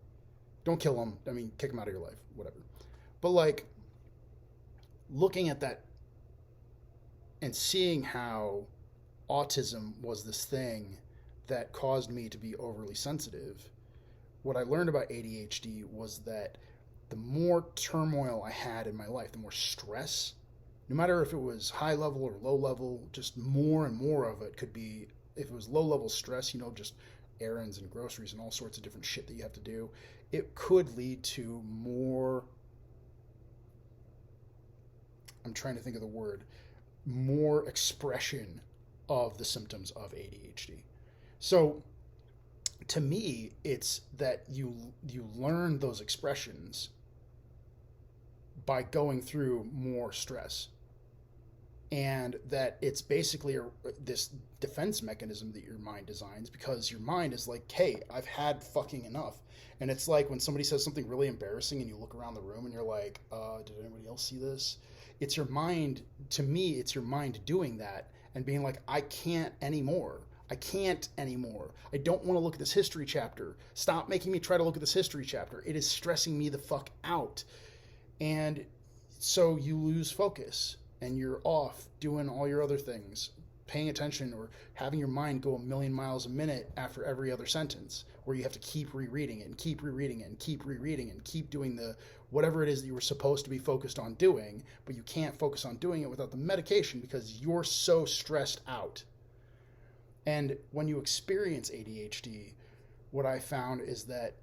Don't kill them. I mean, kick them out of your life, whatever. But like, looking at that and seeing how autism was this thing that caused me to be overly sensitive, what I learned about ADHD was that the more turmoil I had in my life, the more stress, no matter if it was high level or low level, just more and more of it could be, if it was low level stress, you know, just errands and groceries and all sorts of different shit that you have to do, it could lead to more, I'm trying to think of the word, more expression of the symptoms of ADHD. So to me, it's that you learn those expressions by going through more stress, and that it's basically this defense mechanism that your mind designs, because your mind is like, hey, I've had fucking enough. And it's like when somebody says something really embarrassing and you look around the room and you're like, did anybody else see this? It's your mind, to me, it's your mind doing that and being like, I can't anymore. I can't anymore. I don't want to look at this history chapter. Stop making me try to look at this history chapter. It is stressing me the fuck out. And so you lose focus and you're off doing all your other things, paying attention or having your mind go a million miles a minute after every other sentence, where you have to keep rereading it and keep rereading it and keep rereading it and keep doing the whatever it is that you were supposed to be focused on doing, but you can't focus on doing it without the medication because you're so stressed out. And when you experience ADHD, what I found is that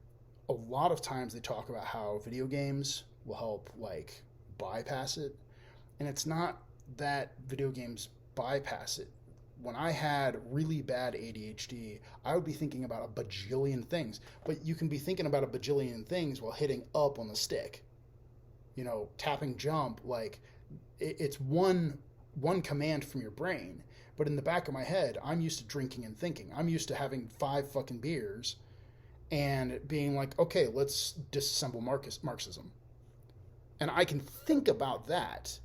a lot of times they talk about how video games will help like bypass it. And it's not that video games bypass it. When I had really bad ADHD, I would be thinking about a bajillion things. But you can be thinking about a bajillion things while hitting up on the stick. You know, tapping jump, like it's one command from your brain. But in the back of my head, I'm used to drinking and thinking. I'm used to having 5 fucking beers and being like, okay, let's disassemble Marxism. And I can think about that.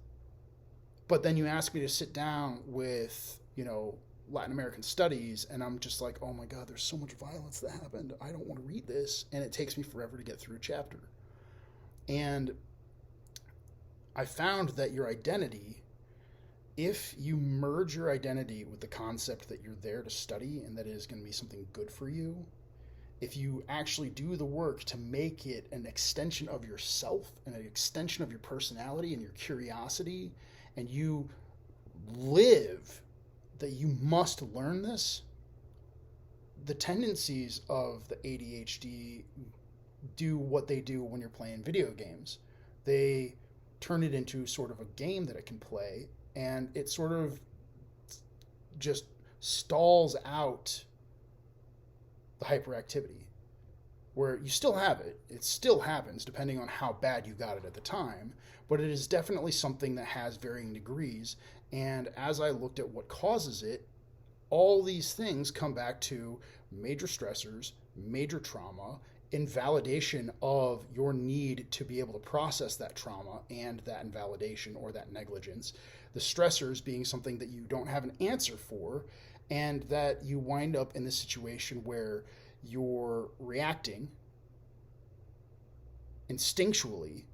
But then you ask me to sit down with, you know, Latin American studies, and I'm just like, oh my God, there's so much violence that happened. I don't want to read this. And it takes me forever to get through a chapter. And I found that your identity, if you merge your identity with the concept that you're there to study and that it is going to be something good for you, if you actually do the work to make it an extension of yourself and an extension of your personality and your curiosity, and you live that you must learn this, the tendencies of the ADHD do what they do when you're playing video games. They turn it into sort of a game that it can play, and it sort of just stalls out the hyperactivity, where you still have it. It still happens depending on how bad you got it at the time, but it is definitely something that has varying degrees. And as I looked at what causes it, all these things come back to major stressors, major trauma, invalidation of your need to be able to process that trauma and that invalidation or that negligence, the stressors being something that you don't have an answer for, and that you wind up in this situation where you're reacting instinctually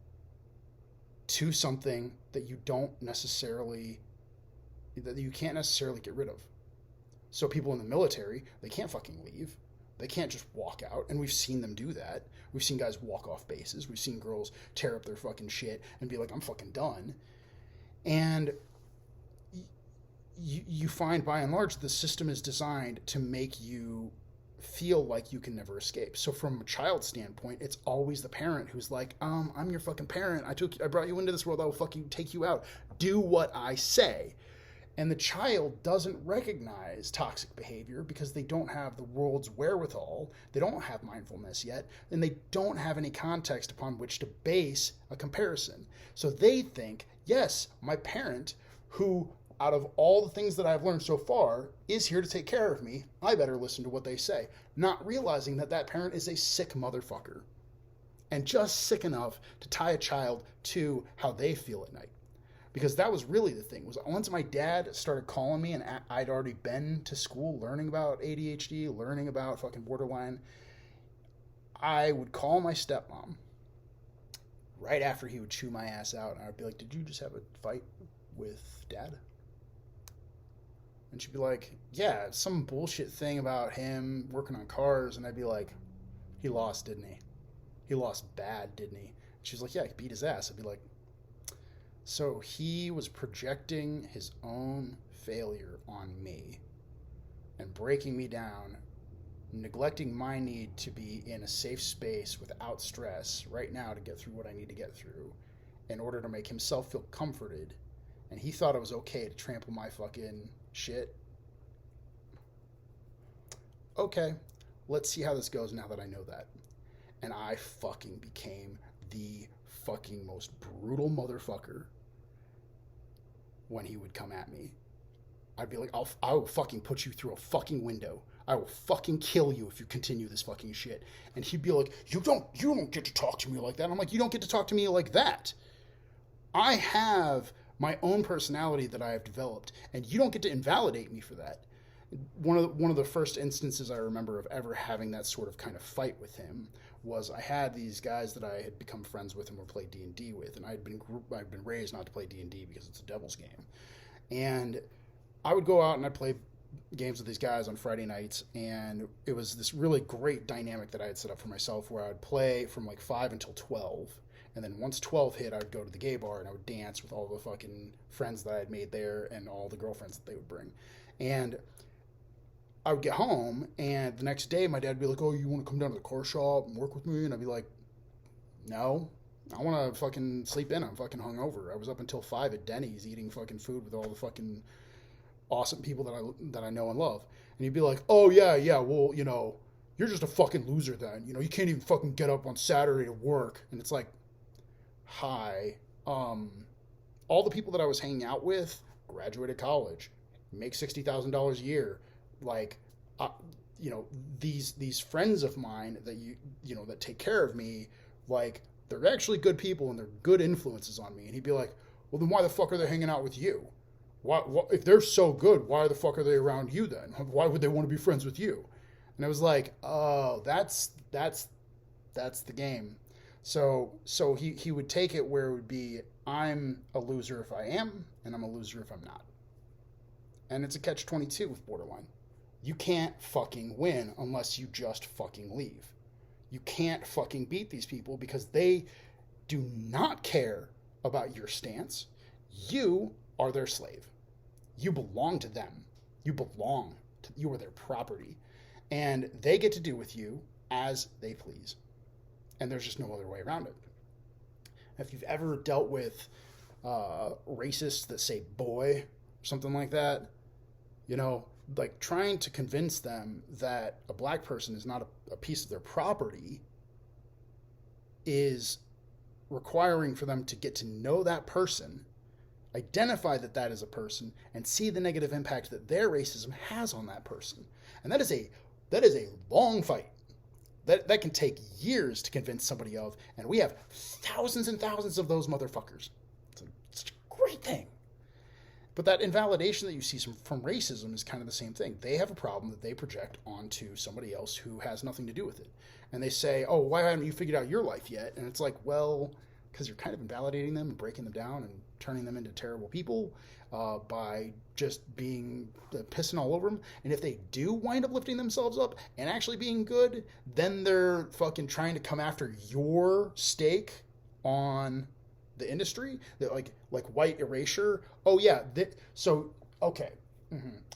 to something that you don't necessarily, that you can't necessarily get rid of. So people in the military, they can't fucking leave. They can't just walk out, and we've seen them do that. We've seen guys walk off bases. We've seen girls tear up their fucking shit and be like, I'm fucking done. And you find, by and large, the system is designed to make you feel like you can never escape. So from a child standpoint, it's always the parent who's like, I'm your fucking parent. I brought you into this world. I will fucking take you out. Do what I say. And the child doesn't recognize toxic behavior because they don't have the world's wherewithal, they don't have mindfulness yet, and they don't have any context upon which to base a comparison. So they think, yes, my parent, who out of all the things that I've learned so far, is here to take care of me, I better listen to what they say. Not realizing that that parent is a sick motherfucker. And just sick enough to tie a child to how they feel at night. Because that was really the thing. Was once my dad started calling me, and I'd already been to school learning about ADHD, learning about fucking borderline, I would call my stepmom right after he would chew my ass out, and I'd be like, did you just have a fight with dad? And she'd be like, yeah, some bullshit thing about him working on cars. And I'd be like, he lost, didn't he? He lost bad, didn't he? And she's like, yeah, he beat his ass. I'd be like, so he was projecting his own failure on me and breaking me down, neglecting my need to be in a safe space without stress right now to get through what I need to get through in order to make himself feel comforted. And he thought it was okay to trample my fucking shit. Okay, let's see how this goes now that I know that. And I fucking became the fucking most brutal motherfucker when he would come at me. I'd be like, I will fucking put you through a fucking window. I will fucking kill you if you continue this fucking shit. And he'd be like, you don't get to talk to me like that. And I'm like, you don't get to talk to me like that. I have my own personality that I have developed, and you don't get to invalidate me for that. One of the first instances I remember of ever having that sort of kind of fight with him was I had these guys that I had become friends with and would play D&D with, and I'd been raised not to play D&D because it's a devil's game. And I would go out and I'd play games with these guys on Friday nights, and it was this really great dynamic that I had set up for myself where I would play from like 5 until 12. And then once 12 hit, I would go to the gay bar and I would dance with all the fucking friends that I had made there and all the girlfriends that they would bring. And I would get home, and the next day my dad would be like, oh, you want to come down to the car shop and work with me? And I'd be like, no, I want to fucking sleep in. I'm fucking hungover. I was up until 5 at Denny's eating fucking food with all the fucking awesome people that I know and love. And he'd be like, oh, yeah, well, you know, you're just a fucking loser then. You know, you can't even fucking get up on Saturday to work. And it's like, hi, all the people that I was hanging out with graduated college, make $60,000 a year. Like, you know, these friends of mine that you know that take care of me, like, they're actually good people and they're good influences on me. And he'd be like, well, then why the fuck are they hanging out with you? Why if they're so good, why the fuck are they around you then? Why would they want to be friends with you? And I was like, oh, that's the game. So he would take it where it would be, I'm a loser if I am, and I'm a loser if I'm not. And it's a catch-22 with borderline. You can't fucking win unless you just fucking leave. You can't fucking beat these people because they do not care about your stance. You are their slave. You belong to them. You are their property. And they get to do with you as they please. And there's just no other way around it. If you've ever dealt with racists that say boy, something like that, you know, like trying to convince them that a black person is not a piece of their property is requiring for them to get to know that person, identify that that is a person, and see the negative impact that their racism has on that person. And that is a long fight. That can take years to convince somebody of, and we have thousands and thousands of those motherfuckers. It's a great thing. But that invalidation that you see from racism is kind of the same thing. They have a problem that they project onto somebody else who has nothing to do with it. And they say, oh, why haven't you figured out your life yet? And it's like, well, because you're kind of invalidating them and breaking them down and turning them into terrible people by just being pissing all over them. And if they do wind up lifting themselves up and actually being good, then they're fucking trying to come after your stake on the industry, that like white erasure. Oh yeah, okay,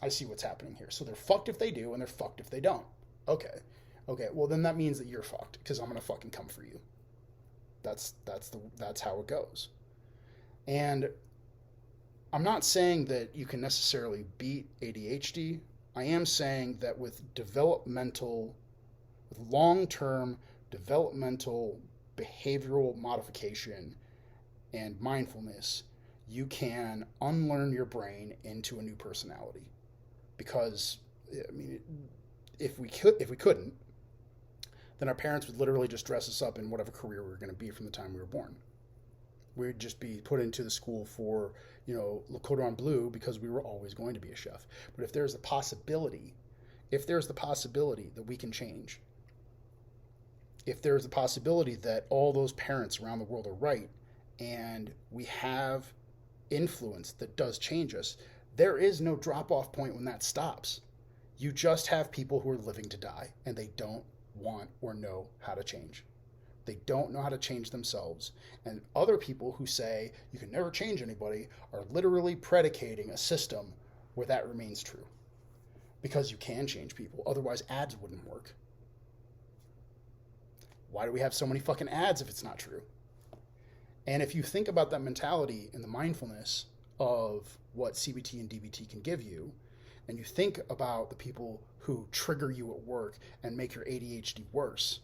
I see what's happening here. So they're fucked if they do, and they're fucked if they don't. Okay, well then that means that you're fucked because I'm gonna fucking come for you. That's how it goes. And I'm not saying that you can necessarily beat ADHD. I am saying that with long-term developmental behavioral modification and mindfulness, you can unlearn your brain into a new personality. Because, I mean, if we couldn't, then our parents would literally just dress us up in whatever career we were going to be from the time we were born. We'd just be put into the school for, Le Cordon Bleu because we were always going to be a chef. But if there's the possibility that we can change, if there's the possibility that all those parents around the world are right, and we have influence that does change us, there is no drop-off point when that stops. You just have people who are living to die, and they don't want or know how to change. They don't know how to change themselves. And other people who say you can never change anybody are literally predicating a system where that remains true. Because you can change people. Otherwise, ads wouldn't work. Why do we have so many fucking ads if it's not true? And if you think about that mentality and the mindfulness of what CBT and DBT can give you, and you think about the people who trigger you at work and make your ADHD worse,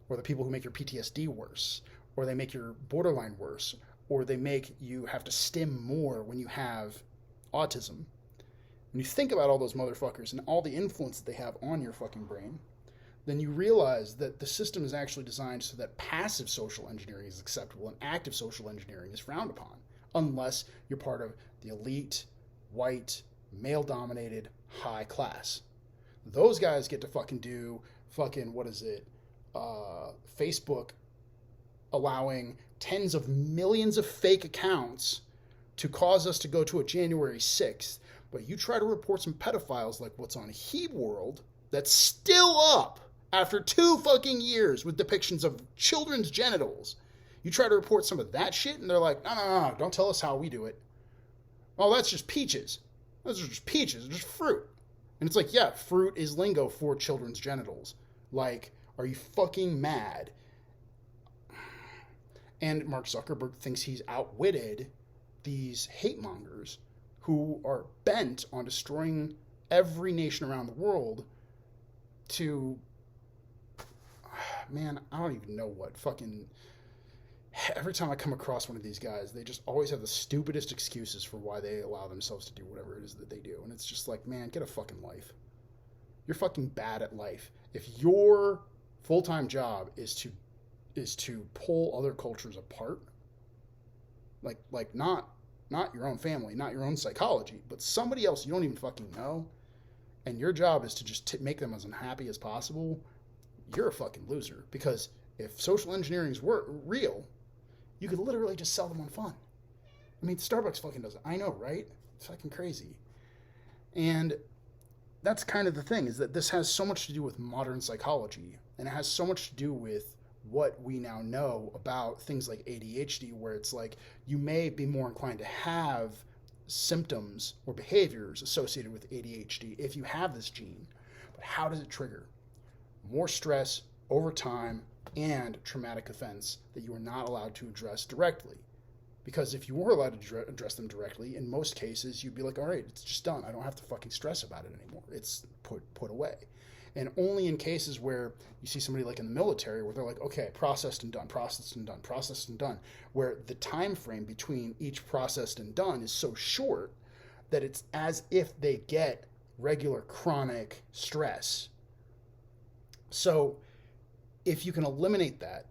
or the people who make your PTSD worse, or they make your borderline worse, or they make you have to stim more when you have autism. When you think about all those motherfuckers and all the influence that they have on your fucking brain, then you realize that the system is actually designed so that passive social engineering is acceptable and active social engineering is frowned upon, unless you're part of the elite, white, male-dominated, high class. Those guys get to fucking do Facebook allowing tens of millions of fake accounts to cause us to go to a January 6th. But you try to report some pedophiles like what's on He World that's still up after 2 fucking years with depictions of children's genitals. You try to report some of that shit and they're like, no, don't tell us how we do it. Oh, that's just peaches. Those are just peaches, just fruit. And it's like, yeah, fruit is lingo for children's genitals. Like, are you fucking mad? And Mark Zuckerberg thinks he's outwitted these hate mongers who are bent on destroying every nation around the world to, man, I don't even know what fucking, every time I come across one of these guys, they just always have the stupidest excuses for why they allow themselves to do whatever it is that they do. And it's just like, man, get a fucking life. You're fucking bad at life. If your full-time job is to pull other cultures apart, like not your own family, not your own psychology, but somebody else you don't even fucking know, and your job is to just make them as unhappy as possible, you're a fucking loser. Because if social engineering were real, you could literally just sell them on fun. I mean, Starbucks fucking does it. I know, right? It's fucking crazy. And that's kind of the thing, is that this has so much to do with modern psychology, and it has so much to do with what we now know about things like ADHD, where it's like you may be more inclined to have symptoms or behaviors associated with ADHD if you have this gene. But how does it trigger? More stress over time and traumatic events that you are not allowed to address directly. Because if you were allowed to address them directly, in most cases, you'd be like, all right, it's just done. I don't have to fucking stress about it anymore. It's put away. And only in cases where you see somebody like in the military where they're like, okay, processed and done, processed and done, processed and done, where the time frame between each processed and done is so short that it's as if they get regular chronic stress. So if you can eliminate that,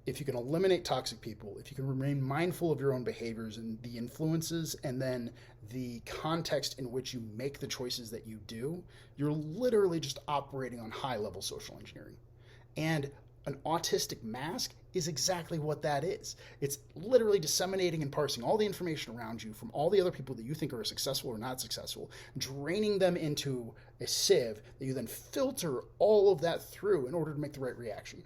if you can eliminate toxic people, if you can remain mindful of your own behaviors and the influences and then the context in which you make the choices that you do, you're literally just operating on high-level social engineering. And an autistic mask is exactly what that is. It's literally disseminating and parsing all the information around you from all the other people that you think are successful or not successful, draining them into a sieve that you then filter all of that through in order to make the right reaction.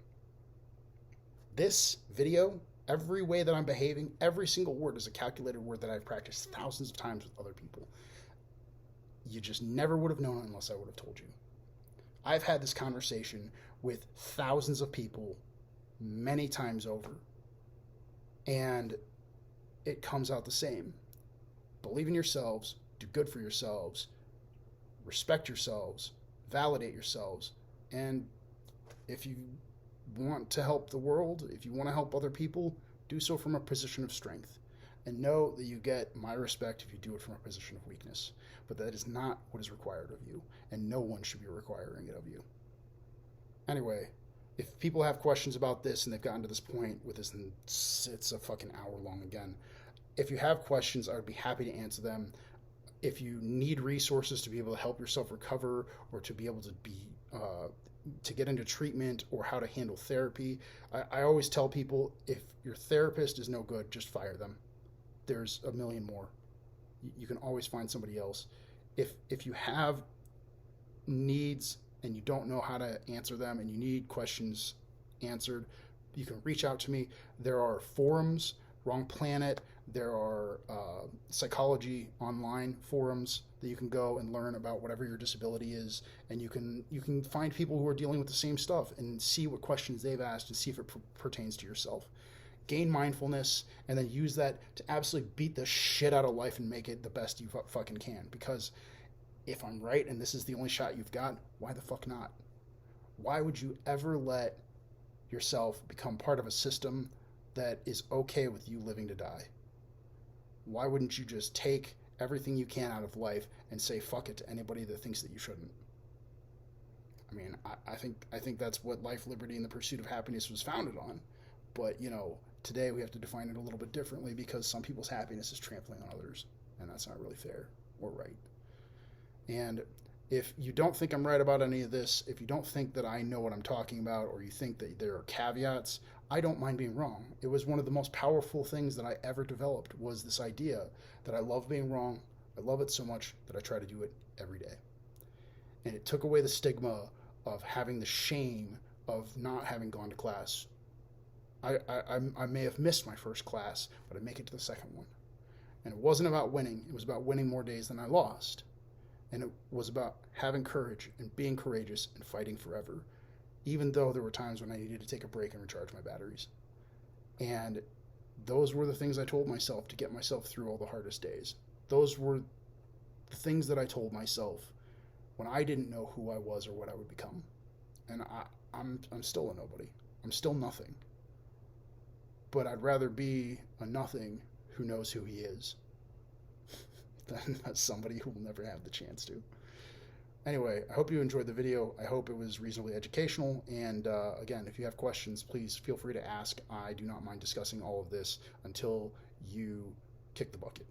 This video, every way that I'm behaving, every single word is a calculated word that I've practiced thousands of times with other people. You just never would have known unless I would have told you. I've had this conversation with thousands of people many times over, and it comes out the same. believe in yourselves, do good for yourselves, respect yourselves, validate yourselves, and if you want to help the world, if you want to help other people, do so from a position of strength. And know that you get my respect if you do it from a position of weakness. But that is not what is required of you, and no one should be requiring it of you. Anyway, if people have questions about this and they've gotten to this point with this, and it's a fucking hour long again. If you have questions, I would be happy to answer them. If you need resources to be able to help yourself recover, or to be able to to get into treatment, or how to handle therapy, I always tell people, if your therapist is no good, just fire them. There's a million more. You can always find somebody else. If you have needs and you don't know how to answer them, and you need questions answered, you can reach out to me. There are forums, Wrong Planet. There are psychology online forums that you can go and learn about whatever your disability is, and you can find people who are dealing with the same stuff and see what questions they've asked and see if it pertains to yourself. Gain mindfulness, and then use that to absolutely beat the shit out of life and make it the best you fucking can. Because if I'm right and this is the only shot you've got, why the fuck not? Why would you ever let yourself become part of a system that is okay with you living to die? Why wouldn't you just take everything you can out of life and say fuck it to anybody that thinks that you shouldn't? I mean, I think that's what life, liberty, and the pursuit of happiness was founded on. But, today we have to define it a little bit differently, because some people's happiness is trampling on others, and that's not really fair or right. And if you don't think I'm right about any of this, if you don't think that I know what I'm talking about, or you think that there are caveats, I don't mind being wrong. It was one of the most powerful things that I ever developed, was this idea that I love being wrong. I love it so much that I try to do it every day. And it took away the stigma of having the shame of not having gone to class. I may have missed my first class, but I make it to the second one. And it wasn't about winning. It was about winning more days than I lost. And it was about having courage and being courageous and fighting forever, even though there were times when I needed to take a break and recharge my batteries. And those were the things I told myself to get myself through all the hardest days. Those were the things that I told myself when I didn't know who I was or what I would become. And I'm still a nobody. I'm still nothing. But I'd rather be a nothing who knows who he is than somebody who will never have the chance to. Anyway, I hope you enjoyed the video. I hope it was reasonably educational. And again, if you have questions, please feel free to ask. I do not mind discussing all of this until you kick the bucket.